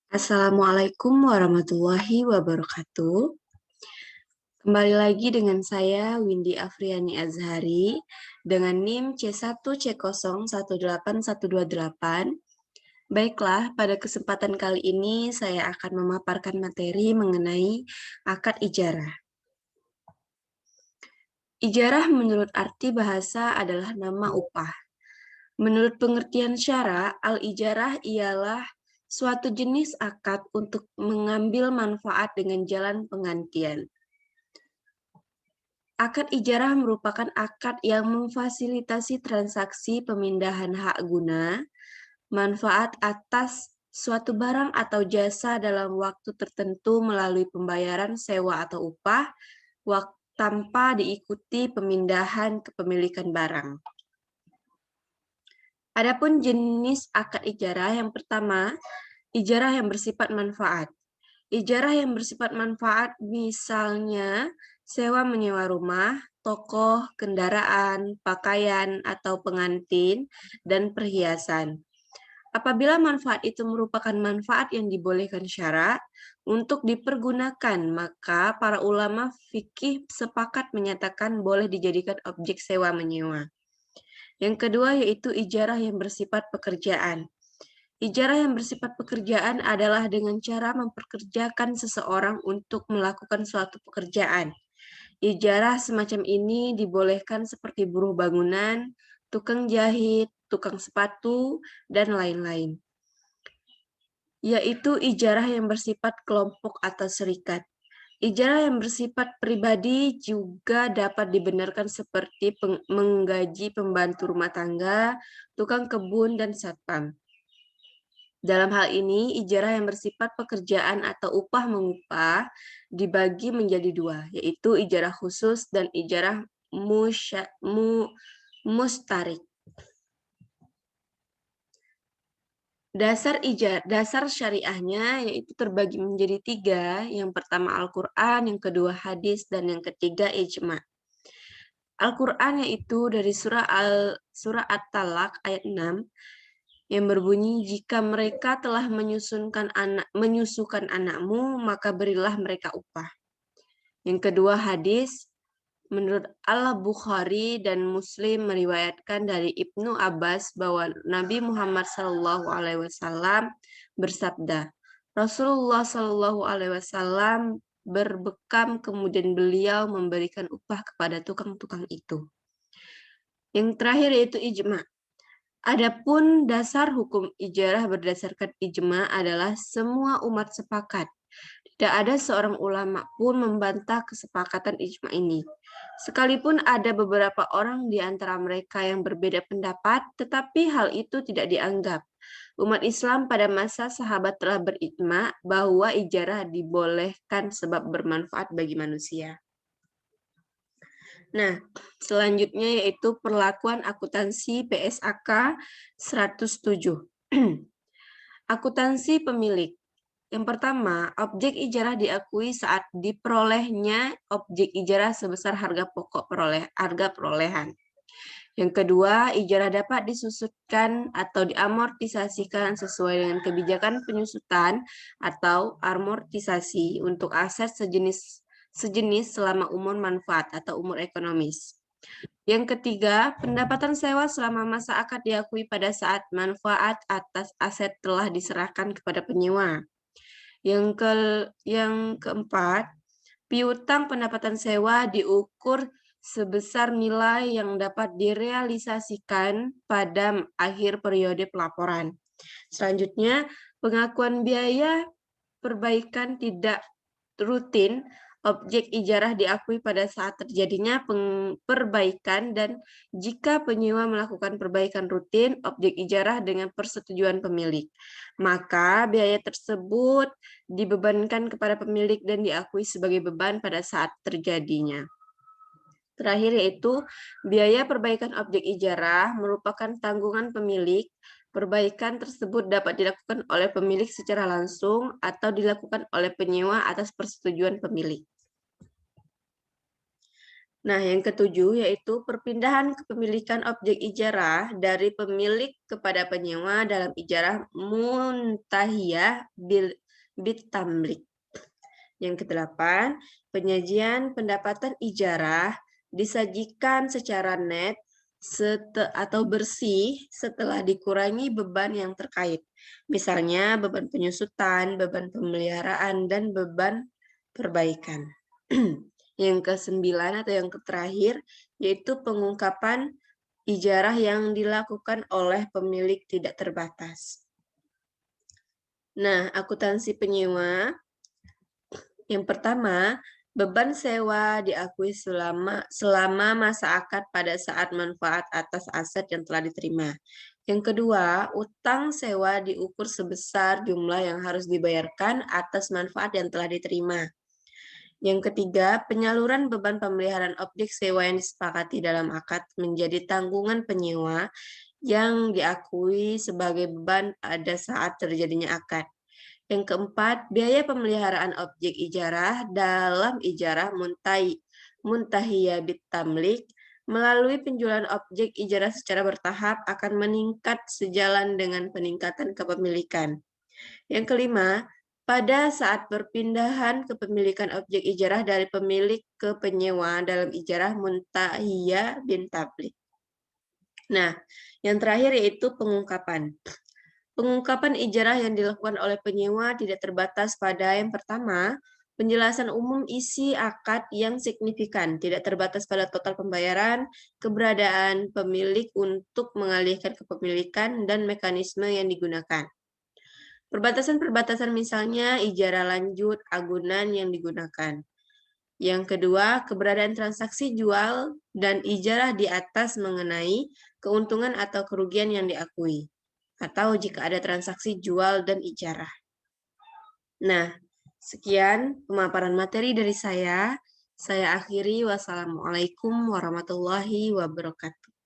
Assalamualaikum warahmatullahi wabarakatuh. Kembali lagi dengan saya Windy Afriani Azhari dengan NIM C1C018128. Baiklah, pada kesempatan kali ini saya akan memaparkan materi mengenai akad ijarah. Ijarah menurut arti bahasa adalah nama upah. Menurut pengertian syara, al-ijarah ialah suatu jenis akad untuk mengambil manfaat dengan jalan penggantian. Akad ijarah merupakan akad yang memfasilitasi transaksi pemindahan hak guna, manfaat atas suatu barang atau jasa dalam waktu tertentu melalui pembayaran sewa atau upah, tanpa diikuti pemindahan kepemilikan barang. Adapun jenis akad ijarah yang pertama, ijarah yang bersifat manfaat. Ijarah yang bersifat manfaat misalnya sewa menyewa rumah, toko, kendaraan, pakaian, atau pengantin, dan perhiasan. Apabila manfaat itu merupakan manfaat yang dibolehkan syara untuk dipergunakan, maka para ulama fikih sepakat menyatakan boleh dijadikan objek sewa menyewa. Yang kedua yaitu ijarah yang bersifat pekerjaan. Ijarah yang bersifat pekerjaan adalah dengan cara memperkerjakan seseorang untuk melakukan suatu pekerjaan. Ijarah semacam ini dibolehkan seperti buruh bangunan, tukang jahit, tukang sepatu, dan lain-lain. Yaitu ijarah yang bersifat kelompok atau serikat. Ijarah yang bersifat pribadi juga dapat dibenarkan seperti menggaji pembantu rumah tangga, tukang kebun, dan satpam. Dalam hal ini, ijarah yang bersifat pekerjaan atau upah mengupah dibagi menjadi dua, yaitu ijarah khusus dan ijarah mustarik. Dasar syariahnya yaitu terbagi menjadi tiga. Yang pertama Al-Quran, yang kedua hadis, dan yang ketiga ijma'. Al-Quran yaitu dari surah At-Talaq ayat 6 yang berbunyi, jika mereka telah menyusukan anakmu, maka berilah mereka upah. Yang kedua hadis, menurut Al-Bukhari dan Muslim meriwayatkan dari Ibnu Abbas bahwa Nabi Muhammad SAW bersabda, Rasulullah SAW berbekam kemudian beliau memberikan upah kepada tukang-tukang itu. Yang terakhir yaitu ijma'. Adapun dasar hukum ijarah berdasarkan ijma' adalah semua umat sepakat. Tidak ada seorang ulama pun membantah kesepakatan ijma' ini. Sekalipun ada beberapa orang di antara mereka yang berbeda pendapat, tetapi hal itu tidak dianggap. Umat Islam pada masa sahabat telah berijma' bahwa ijarah dibolehkan sebab bermanfaat bagi manusia. Nah, selanjutnya yaitu perlakuan akuntansi PSAK 107. Akuntansi pemilik. Yang pertama, objek ijarah diakui saat diperolehnya objek ijarah sebesar harga pokok harga perolehan. Yang kedua, ijarah dapat disusutkan atau diamortisasikan sesuai dengan kebijakan penyusutan atau amortisasi untuk aset sejenis selama umur manfaat atau umur ekonomis. Yang ketiga, pendapatan sewa selama masa akad diakui pada saat manfaat atas aset telah diserahkan kepada penyewa. Yang keempat, piutang pendapatan sewa diukur sebesar nilai yang dapat direalisasikan pada akhir periode pelaporan. Selanjutnya, pengakuan biaya perbaikan tidak rutin objek ijarah diakui pada saat terjadinya perbaikan, dan jika penyewa melakukan perbaikan rutin objek ijarah dengan persetujuan pemilik, maka biaya tersebut dibebankan kepada pemilik dan diakui sebagai beban pada saat terjadinya. Terakhir yaitu biaya perbaikan objek ijarah merupakan tanggungan pemilik. Perbaikan tersebut dapat dilakukan oleh pemilik secara langsung atau dilakukan oleh penyewa atas persetujuan pemilik. Nah, yang ketujuh yaitu perpindahan kepemilikan objek ijarah dari pemilik kepada penyewa dalam ijarah muntahiyah bitamlik. Yang kedelapan, penyajian pendapatan ijarah disajikan secara net atau bersih setelah dikurangi beban yang terkait. Misalnya beban penyusutan, beban pemeliharaan, dan beban perbaikan. Yang kesembilan atau yang terakhir, yaitu pengungkapan ijarah yang dilakukan oleh pemilik tidak terbatas. Nah, akuntansi penyewa yang pertama, beban sewa diakui selama masa akad pada saat manfaat atas aset yang telah diterima. Yang kedua, utang sewa diukur sebesar jumlah yang harus dibayarkan atas manfaat yang telah diterima. Yang ketiga, penyaluran beban pemeliharaan objek sewa yang disepakati dalam akad menjadi tanggungan penyewa yang diakui sebagai beban pada saat terjadinya akad. Yang keempat, biaya pemeliharaan objek ijarah dalam ijarah muntahiyah bitamlik melalui penjualan objek ijarah secara bertahap akan meningkat sejalan dengan peningkatan kepemilikan. Yang kelima, pada saat perpindahan kepemilikan objek ijarah dari pemilik ke penyewa dalam ijarah muntahiyah bitamlik. Nah, yang terakhir yaitu pengungkapan. Pengungkapan ijarah yang dilakukan oleh penyewa tidak terbatas pada yang pertama, penjelasan umum isi akad yang signifikan, tidak terbatas pada total pembayaran, keberadaan pemilik untuk mengalihkan kepemilikan, dan mekanisme yang digunakan. Perbatasan-perbatasan misalnya ijarah lanjut, agunan yang digunakan. Yang kedua, keberadaan transaksi jual dan ijarah di atas mengenai keuntungan atau kerugian yang diakui, atau jika ada transaksi jual dan ijarah. Nah, sekian pemaparan materi dari saya. Saya akhiri. Wassalamualaikum warahmatullahi wabarakatuh.